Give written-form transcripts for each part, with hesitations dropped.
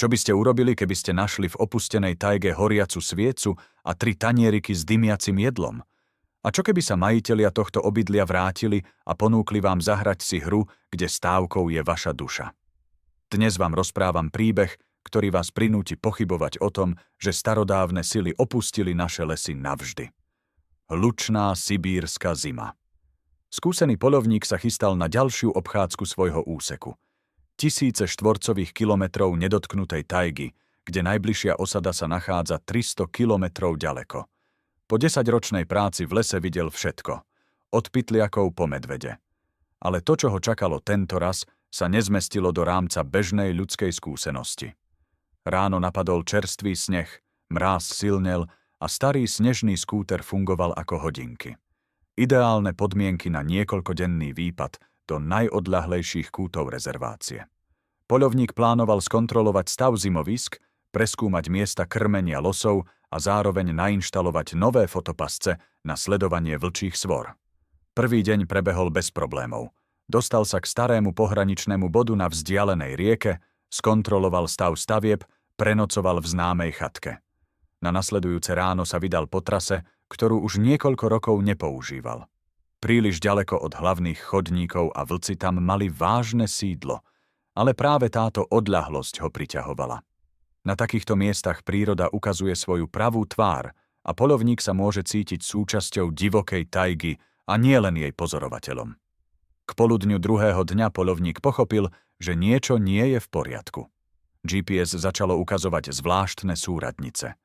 Čo by ste urobili, keby ste našli v opustenej tajge horiacu sviecu a 3 tanieriky s dymiacim jedlom? A čo keby sa majitelia tohto obydlia vrátili a ponúkli vám zahrať si hru, kde stávkou je vaša duša? Dnes vám rozprávam príbeh, ktorý vás prinúti pochybovať o tom, že starodávne sily opustili naše lesy navždy. Hlučná sibírska zima. Skúsený poľovník sa chystal na ďalšiu obchádzku svojho úseku. Tisíce štvorcových kilometrov nedotknutej tajgy, kde najbližšia osada sa nachádza 300 kilometrov ďaleko. Po 10-ročnej práci v lese videl všetko, od pytliakov po medvede. Ale to, čo ho čakalo tento raz, sa nezmestilo do rámca bežnej ľudskej skúsenosti. Ráno napadol čerstvý sneh, mráz silnel a starý snežný skúter fungoval ako hodinky. Ideálne podmienky na niekoľkodenný výpad do najodľahlejších kútov rezervácie. Poľovník plánoval skontrolovať stav zimovísk, preskúmať miesta krmenia losov a zároveň nainštalovať nové fotopasce na sledovanie vlčích svor. Prvý deň prebehol bez problémov. Dostal sa k starému pohraničnému bodu na vzdialenej rieke, skontroloval stav stavieb, prenocoval v známej chatke. Na nasledujúce ráno sa vydal po trase, ktorú už niekoľko rokov nepoužíval. Príliš ďaleko od hlavných chodníkov a vlci tam mali vážne sídlo, ale práve táto odľahlosť ho priťahovala. Na takýchto miestach príroda ukazuje svoju pravú tvár a poľovník sa môže cítiť súčasťou divokej tajgy a nielen jej pozorovateľom. K poludňu druhého dňa poľovník pochopil, že niečo nie je v poriadku. GPS začalo ukazovať zvláštne súradnice.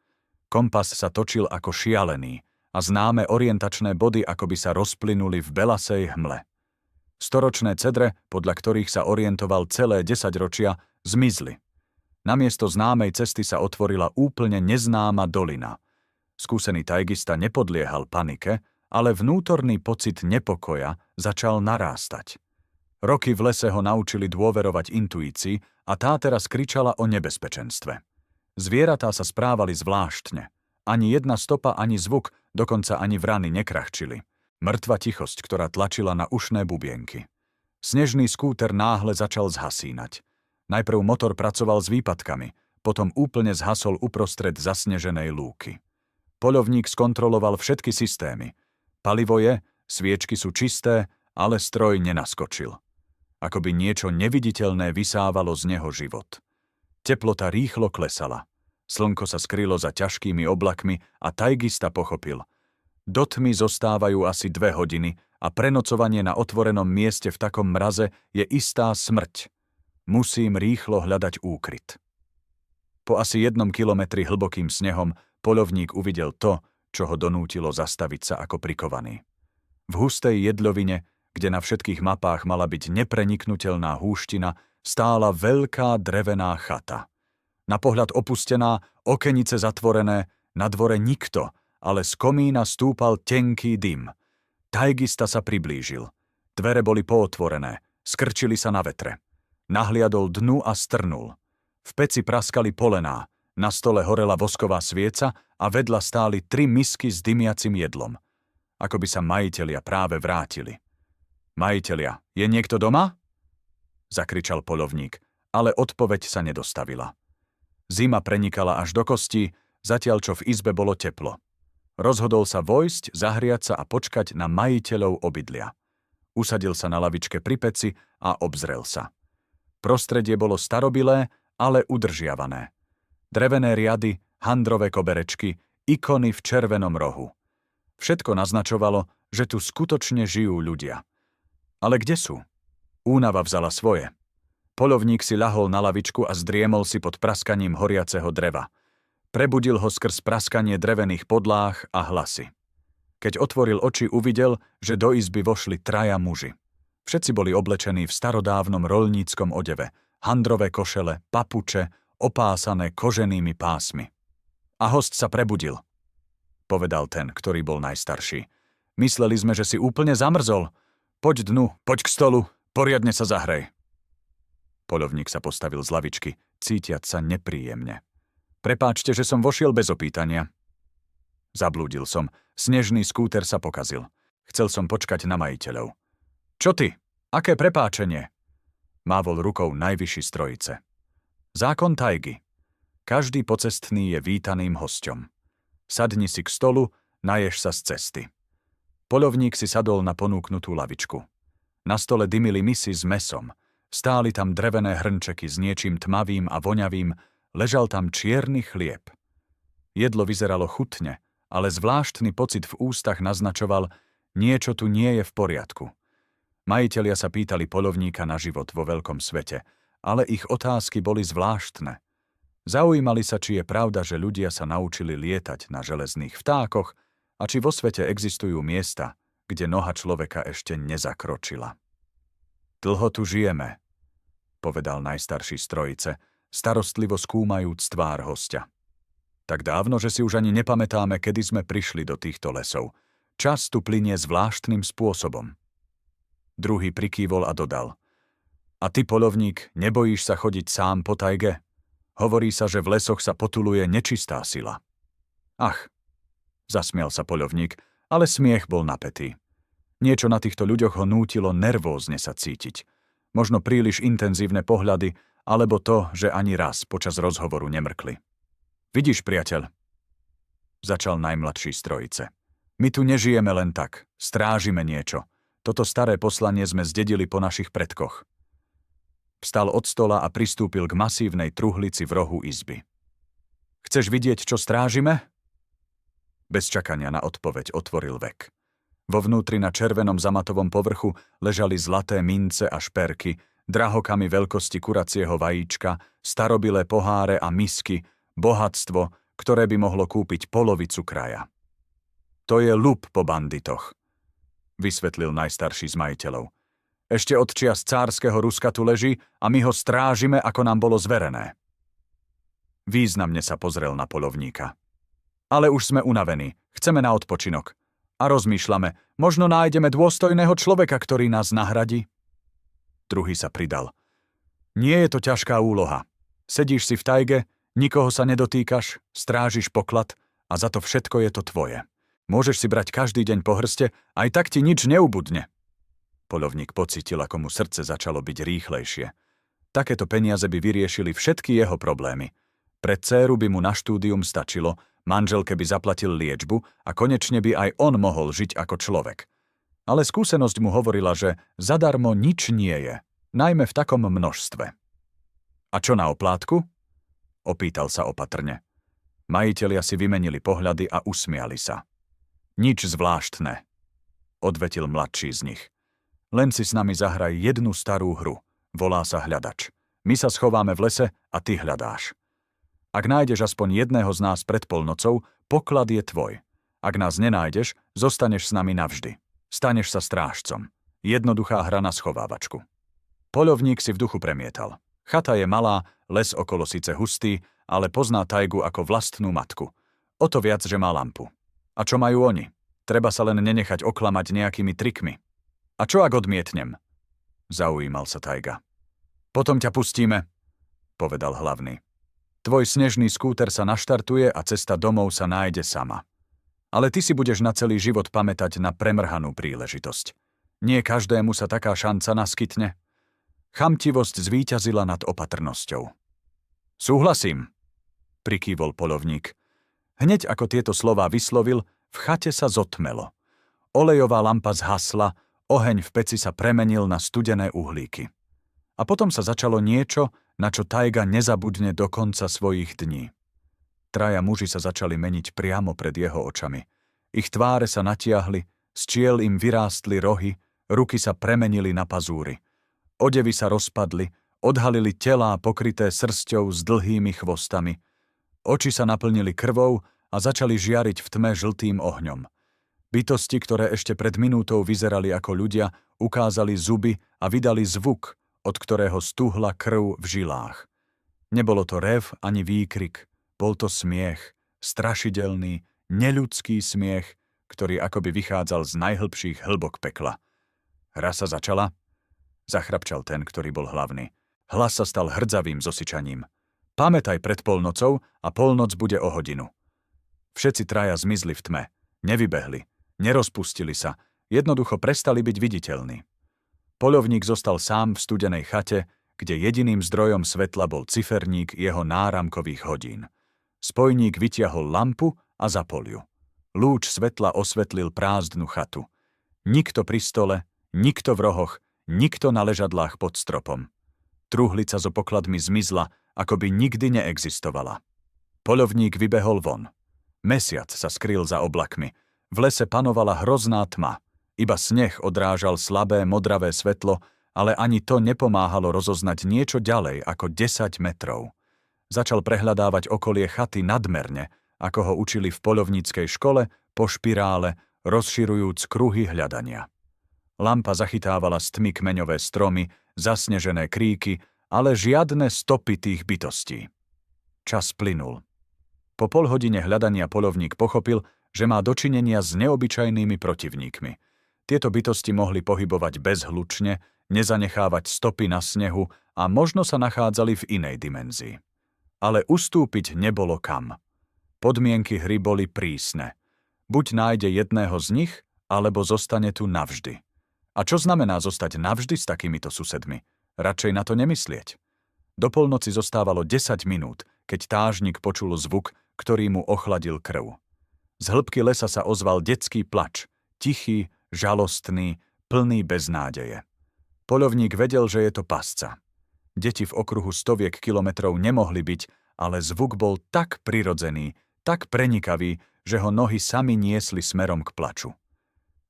Kompas sa točil ako šialený a známe orientačné body akoby sa rozplynuli v belasej hmle. Storočné cedre, podľa ktorých sa orientoval celé 10 ročia, zmizli. Namiesto známej cesty sa otvorila úplne neznáma dolina. Skúsený tajgista nepodliehal panike, ale vnútorný pocit nepokoja začal narástať. Roky v lese ho naučili dôverovať intuícii a tá teraz kričala o nebezpečenstve. Zvieratá sa správali zvláštne. Ani jedna stopa, ani zvuk, dokonca ani vrany nekrachčili. Mŕtva tichosť, ktorá tlačila na ušné bubienky. Snežný skúter náhle začal zhasínať. Najprv motor pracoval s výpadkami, potom úplne zhasol uprostred zasneženej lúky. Poľovník skontroloval všetky systémy. Palivo je, sviečky sú čisté, ale stroj nenaskočil. Akoby niečo neviditeľné vysávalo z neho život. Teplota rýchlo klesala. Slnko sa skrylo za ťažkými oblakmi a tajgista pochopil. Do tmy zostávajú asi 2 hodiny a prenocovanie na otvorenom mieste v takom mraze je istá smrť. Musím rýchlo hľadať úkryt. Po asi 1 kilometri hlbokým snehom poľovník uvidel to, čo ho donútilo zastaviť sa ako prikovaný. V hustej jedľovine, kde na všetkých mapách mala byť nepreniknuteľná húština, stála veľká drevená chata. Na pohľad opustená, okenice zatvorené, na dvore nikto, ale z komína stúpal tenký dym. Tajgista sa priblížil. Dvere boli pootvorené, skrčili sa na vetre. Nahliadol dnu a strnul. V peci praskali polená, na stole horela vosková svieca a vedľa stáli 3 misky s dymiacim jedlom. Ako by sa majitelia práve vrátili. Majitelia, je niekto doma? Zakričal poľovník, ale odpoveď sa nedostavila. Zima prenikala až do kostí, zatiaľ čo v izbe bolo teplo. Rozhodol sa vojsť, zahriať sa a počkať na majiteľov obydlia. Usadil sa na lavičke pri peci a obzrel sa. Prostredie bolo starobilé, ale udržiavané. Drevené riady, handrové koberečky, ikony v červenom rohu. Všetko naznačovalo, že tu skutočne žijú ľudia. Ale kde sú? Únava vzala svoje. Poľovník si ľahol na lavičku a zdriemol si pod praskaním horiaceho dreva. Prebudil ho skrz praskanie drevených podláh a hlasy. Keď otvoril oči, uvidel, že do izby vošli 3 muži. Všetci boli oblečení v starodávnom roľníckom odeve, handrové košele, papuče, opásané koženými pásmi. A host sa prebudil, povedal ten, ktorý bol najstarší. Mysleli sme, že si úplne zamrzol. Poď dnu, poď k stolu, poriadne sa zahrej. Poľovník sa postavil z lavičky, cítiac sa nepríjemne. Prepáčte, že som vošiel bez opýtania. Zablúdil som. Snežný skúter sa pokazil. Chcel som počkať na majiteľov. Čo ty? Aké prepáčenie? Mávol rukou najvyšší z trojice. Zákon tajgy, Každý pocestný je vítaným hosťom. Sadni si k stolu, naješ sa z cesty. Poľovník si sadol na ponúknutú lavičku. Na stole dymili misy s mesom. Stáli tam drevené hrnčeky s niečím tmavým a voňavým, ležal tam čierny chlieb. Jedlo vyzeralo chutne, ale zvláštny pocit v ústach naznačoval, niečo tu nie je v poriadku. Majitelia sa pýtali poľovníka na život vo veľkom svete, ale ich otázky boli zvláštne. Zaujímali sa, či je pravda, že ľudia sa naučili lietať na železných vtákoch a či vo svete existujú miesta, kde noha človeka ešte nezakročila. Dlho tu žijeme, povedal najstarší z trojice, starostlivo skúmajúc tvár hostia. Tak dávno, že si už ani nepamätáme, kedy sme prišli do týchto lesov. Čas tu plynie zvláštnym spôsobom. Druhý prikývol a dodal. A ty, poľovník, nebojíš sa chodiť sám po tajge? Hovorí sa, že v lesoch sa potuluje nečistá sila. Ach, zasmial sa poľovník, ale smiech bol napätý. Niečo na týchto ľuďoch ho nútilo nervózne sa cítiť. Možno príliš intenzívne pohľady, alebo to, že ani raz počas rozhovoru nemrkli. Vidíš, priateľ, začal najmladší z trojice. My tu nežijeme len tak, strážime niečo. Toto staré poslanie sme zdedili po našich predkoch. Vstal od stola a pristúpil k masívnej truhlici v rohu izby. Chceš vidieť, čo strážime? Bez čakania na odpoveď otvoril vek. Vo vnútri na červenom zamatovom povrchu ležali zlaté mince a šperky, drahokamy veľkosti kuracieho vajíčka, starobilé poháre a misky, bohatstvo, ktoré by mohlo kúpiť polovicu kraja. To je lup po banditoch, vysvetlil najstarší z majiteľov. Ešte od čias cárskeho Ruska tu leží a my ho strážime, ako nám bolo zverené. Významne sa pozrel na poľovníka. Ale už sme unavení, chceme na odpočinok. A rozmýšľame, možno nájdeme dôstojného človeka, ktorý nás nahradí. Druhý sa pridal. Nie je to ťažká úloha. Sedíš si v tajge, nikoho sa nedotýkaš, strážiš poklad a za to všetko je to tvoje. Môžeš si brať každý deň po hrste, aj tak ti nič neubudne. Poľovník pocítil, ako mu srdce začalo byť rýchlejšie. Takéto peniaze by vyriešili všetky jeho problémy. Pre dcéru by mu na štúdium stačilo, manželke by zaplatil liečbu a konečne by aj on mohol žiť ako človek. Ale skúsenosť mu hovorila, že zadarmo nič nie je, najmä v takom množstve. A čo na oplátku? Opýtal sa opatrne. Majitelia si vymenili pohľady a usmiali sa. Nič zvláštne, odvetil mladší z nich. Len si s nami zahraj jednu starú hru. Volá sa hľadač. My sa schováme v lese a ty hľadáš. Ak nájdeš aspoň jedného z nás pred polnocou, poklad je tvoj. Ak nás nenájdeš, zostaneš s nami navždy. Staneš sa strážcom. Jednoduchá hra na schovávačku. Poľovník si v duchu premietal. Chata je malá, les okolo síce hustý, ale pozná tajgu ako vlastnú matku. O to viac, že má lampu. A čo majú oni? Treba sa len nenechať oklamať nejakými trikmi. A čo ak odmietnem? Zaujímal sa tajga. Potom ťa pustíme, povedal hlavný. Tvoj snežný skúter sa naštartuje a cesta domov sa nájde sama. Ale ty si budeš na celý život pamätať na premrhanú príležitosť. Nie každému sa taká šanca naskytne. Chamtivosť zvíťazila nad opatrnosťou. Súhlasím, prikývol poľovník. Hneď ako tieto slová vyslovil, v chate sa zotmelo. Olejová lampa zhasla, oheň v peci sa premenil na studené uhlíky. A potom sa začalo niečo, na čo tajga nezabudne do konca svojich dní. Traja muži sa začali meniť priamo pred jeho očami. Ich tváre sa natiahli, z čiel im vyrástli rohy, ruky sa premenili na pazúry. Odevy sa rozpadli, odhalili telá pokryté srsťou s dlhými chvostami. Oči sa naplnili krvou a začali žiariť v tme žltým ohňom. Bytosti, ktoré ešte pred minútou vyzerali ako ľudia, ukázali zuby a vydali zvuk, od ktorého stuhla krv v žilách. Nebolo to rev ani výkrik, bol to smiech, strašidelný, neľudský smiech, ktorý akoby vychádzal z najhlbších hĺbok pekla. Hra sa začala? Zachrapčal ten, ktorý bol hlavný. Hlas sa stal hrdzavým zosičaním. Pamätaj pred polnocou a polnoc bude o hodinu. Všetci traja zmizli v tme, nevybehli, nerozpustili sa, jednoducho prestali byť viditeľní. Poľovník zostal sám v studenej chate, kde jediným zdrojom svetla bol ciferník jeho náramkových hodín. Spojník vytiahol lampu a zapol ju. Lúč svetla osvetlil prázdnu chatu. Nikto pri stole, nikto v rohoch, nikto na ležadlách pod stropom. Truhlica so pokladmi zmizla, ako by nikdy neexistovala. Poľovník vybehol von. Mesiac sa skryl za oblakmi. V lese panovala hrozná tma. Iba sneh odrážal slabé modravé svetlo, ale ani to nepomáhalo rozoznať niečo ďalej ako 10 metrov. Začal prehľadávať okolie chaty nadmerne, ako ho učili v poľovníckej škole, po špirále, rozširujúc kruhy hľadania. Lampa zachytávala z tmy kmeňové stromy, zasnežené kríky, ale žiadne stopy tých bytostí. Čas plynul. Po polhodine hľadania poľovník pochopil, že má dočinenia s neobyčajnými protivníkmi. Tieto bytosti mohli pohybovať bezhlučne, nezanechávať stopy na snehu a možno sa nachádzali v inej dimenzii. Ale ustúpiť nebolo kam. Podmienky hry boli prísne. Buď nájde jedného z nich, alebo zostane tu navždy. A čo znamená zostať navždy s takýmito susedmi? Radšej na to nemyslieť. Do polnoci zostávalo 10 minút, keď tážnik počul zvuk, ktorý mu ochladil krv. Z hĺbky lesa sa ozval detský plač, tichý, žalostný, plný beznádeje. Poľovník vedel, že je to pasca. Deti v okruhu stoviek kilometrov nemohli byť, ale zvuk bol tak prirodzený, tak prenikavý, že ho nohy sami niesli smerom k plaču.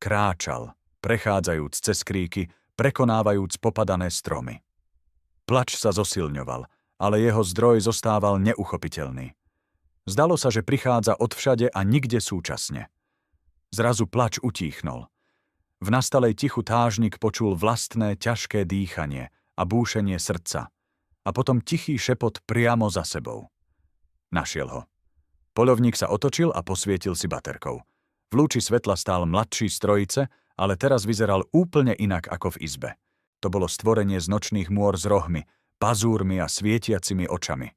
Kráčal, prechádzajúc cez kríky, prekonávajúc popadané stromy. Plač sa zosilňoval, ale jeho zdroj zostával neuchopiteľný. Zdalo sa, že prichádza odvšade a nikde súčasne. Zrazu plač utíchnol. V nastalej tichu tážnik počul vlastné ťažké dýchanie a búšenie srdca a potom tichý šepot priamo za sebou. Našiel ho. Poľovník sa otočil a posvietil si baterkou. V lúči svetla stál mladší z trojice, ale teraz vyzeral úplne inak ako v izbe. To bolo stvorenie z nočných môr s rohmi, pazúrmi a svietiacimi očami.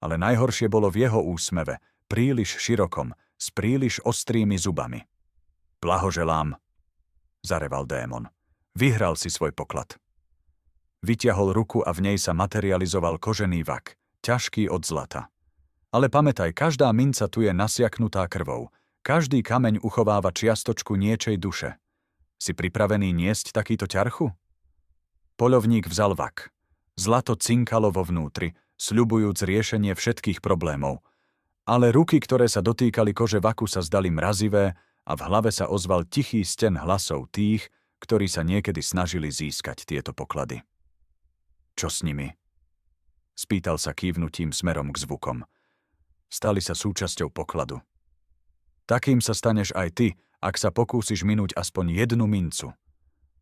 Ale najhoršie bolo v jeho úsmeve, príliš širokom, s príliš ostrými zubami. Blahoželám, zareval démon. Vyhral si svoj poklad. Vytiahol ruku a v nej sa materializoval kožený vak, ťažký od zlata. Ale pamätaj, každá minca tu je nasiaknutá krvou. Každý kameň uchováva čiastočku niečej duše. Si pripravený niesť takýto ťarchu? Poľovník vzal vak. Zlato cinkalo vo vnútri, sľubujúc riešenie všetkých problémov. Ale ruky, ktoré sa dotýkali kože vaku, sa zdali mrazivé a v hlave sa ozval tichý sten hlasov tých, ktorí sa niekedy snažili získať tieto poklady. Čo s nimi? Spýtal sa kývnutím smerom k zvukom. Stali sa súčasťou pokladu. Takým sa staneš aj ty, ak sa pokúsiš minúť aspoň jednu mincu.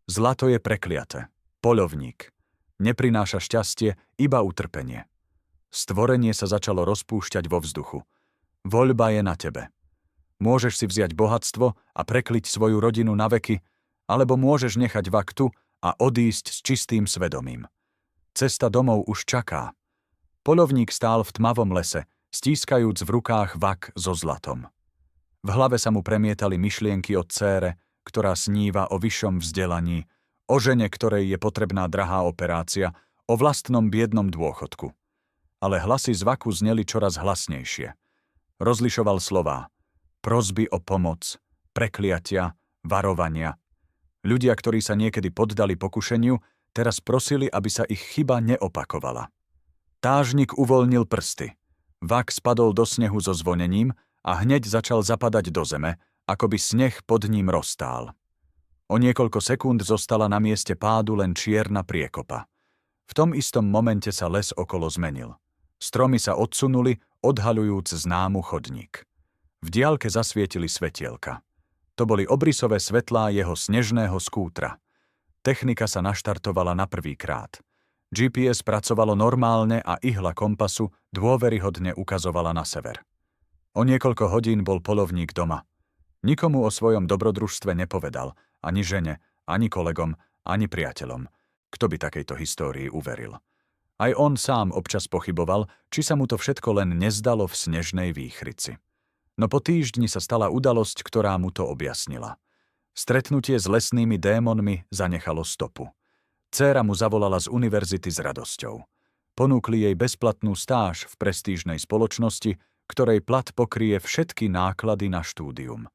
Zlato je prekliaté. Poľovník. Neprináša šťastie, iba utrpenie. Stvorenie sa začalo rozpúšťať vo vzduchu. Voľba je na tebe. Môžeš si vziať bohatstvo a prekliť svoju rodinu na veky, alebo môžeš nechať vak tu a odísť s čistým svedomím. Cesta domov už čaká. Poľovník stál v tmavom lese, stískajúc v rukách vak so zlatom. V hlave sa mu premietali myšlienky o dcére, ktorá sníva o vyššom vzdelaní, o žene, ktorej je potrebná drahá operácia, o vlastnom biednom dôchodku. Ale hlasy z vaku zneli čoraz hlasnejšie. Rozlišoval slová. Prosby o pomoc, prekliatia, varovania. Ľudia, ktorí sa niekedy poddali pokušeniu, teraz prosili, aby sa ich chyba neopakovala. Tážnik uvoľnil prsty. Vak spadol do snehu so zvonením a hneď začal zapadať do zeme, ako by sneh pod ním roztál. O niekoľko sekúnd zostala na mieste pádu len čierna priekopa. V tom istom momente sa les okolo zmenil. Stromy sa odsunuli, odhaľujúc známu chodník. V diaľke zasvietili svetielka. To boli obrysové svetlá jeho snežného skútra. Technika sa naštartovala na prvýkrát. GPS pracovalo normálne a ihla kompasu dôveryhodne ukazovala na sever. O niekoľko hodín bol poľovník doma. Nikomu o svojom dobrodružstve nepovedal, ani žene, ani kolegom, ani priateľom. Kto by takejto histórii uveril? Aj on sám občas pochyboval, či sa mu to všetko len nezdalo v snežnej výchrici. No po týždni sa stala udalosť, ktorá mu to objasnila. Stretnutie s lesnými démonmi zanechalo stopu. Dcéra mu zavolala z univerzity s radosťou. Ponúkli jej bezplatnú stáž v prestížnej spoločnosti, ktorej plat pokrie všetky náklady na štúdium.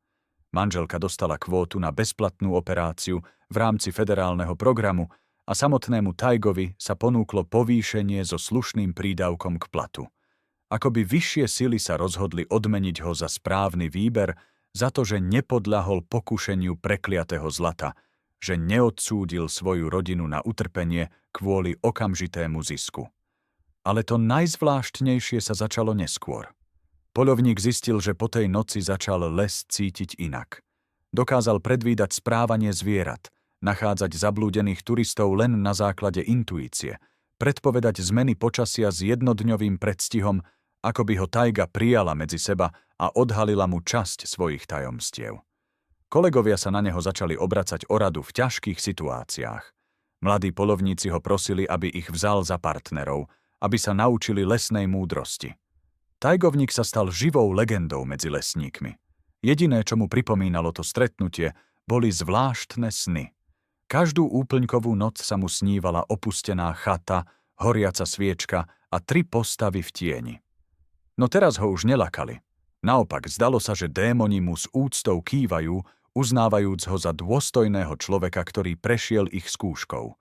Manželka dostala kvótu na bezplatnú operáciu v rámci federálneho programu a samotnému Taigovi sa ponúklo povýšenie so slušným prídavkom k platu. Akoby vyššie sily sa rozhodli odmeniť ho za správny výber, za to, že nepodľahol pokušeniu prekliatého zlata, že neodsúdil svoju rodinu na utrpenie kvôli okamžitému zisku. Ale to najzvláštnejšie sa začalo neskôr. Poľovník zistil, že po tej noci začal les cítiť inak. Dokázal predvídať správanie zvierat, nachádzať zablúdených turistov len na základe intuície, predpovedať zmeny počasia s jednodňovým predstihom, ako by ho tajga prijala medzi seba a odhalila mu časť svojich tajomstiev. Kolegovia sa na neho začali obracať o radu v ťažkých situáciách. Mladí poľovníci ho prosili, aby ich vzal za partnerov, aby sa naučili lesnej múdrosti. Tajgovník sa stal živou legendou medzi lesníkmi. Jediné, čo mu pripomínalo to stretnutie, boli zvláštne sny. Každú úplňkovú noc sa mu snívala opustená chata, horiaca sviečka a 3 postavy v tieni. No teraz ho už nelakali. Naopak, zdalo sa, že démoni mu s úctou kývajú, uznávajúc ho za dôstojného človeka, ktorý prešiel ich skúškou.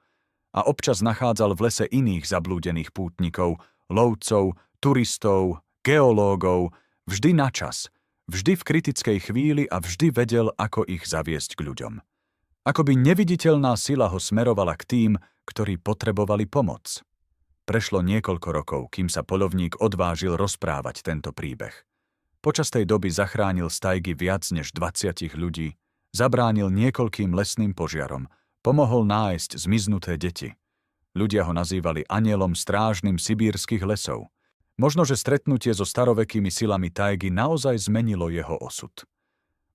A občas nachádzal v lese iných zablúdených pútnikov, lovcov, turistov, geológov, vždy na čas, vždy v kritickej chvíli a vždy vedel, ako ich zaviesť k ľuďom. Akoby neviditeľná sila ho smerovala k tým, ktorí potrebovali pomoc. Prešlo niekoľko rokov, kým sa poľovník odvážil rozprávať tento príbeh. Počas tej doby zachránil z tajgy viac než 20 ľudí, zabránil niekoľkým lesným požiarom, pomohol nájsť zmiznuté deti. Ľudia ho nazývali anielom strážnym sibírskych lesov. Možno, že stretnutie so starovekými silami tajgy naozaj zmenilo jeho osud.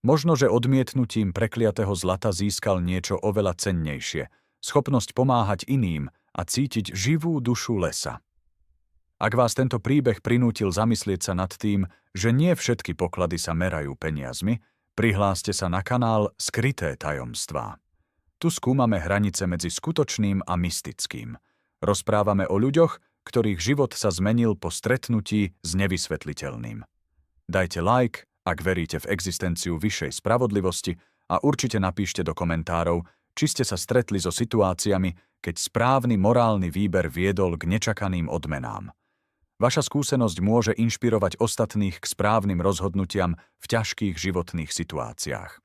Možno, že odmietnutím prekliatého zlata získal niečo oveľa cennejšie, schopnosť pomáhať iným a cítiť živú dušu lesa. Ak vás tento príbeh prinútil zamyslieť sa nad tým, že nie všetky poklady sa merajú peniazmi, prihláste sa na kanál Skryté tajomstvá. Tu skúmame hranice medzi skutočným a mystickým. Rozprávame o ľuďoch, ktorých život sa zmenil po stretnutí s nevysvetliteľným. Dajte like, ak veríte v existenciu vyššej spravodlivosti a určite napíšte do komentárov, či ste sa stretli so situáciami, keď správny morálny výber viedol k nečakaným odmenám. Vaša skúsenosť môže inšpirovať ostatných k správnym rozhodnutiam v ťažkých životných situáciách.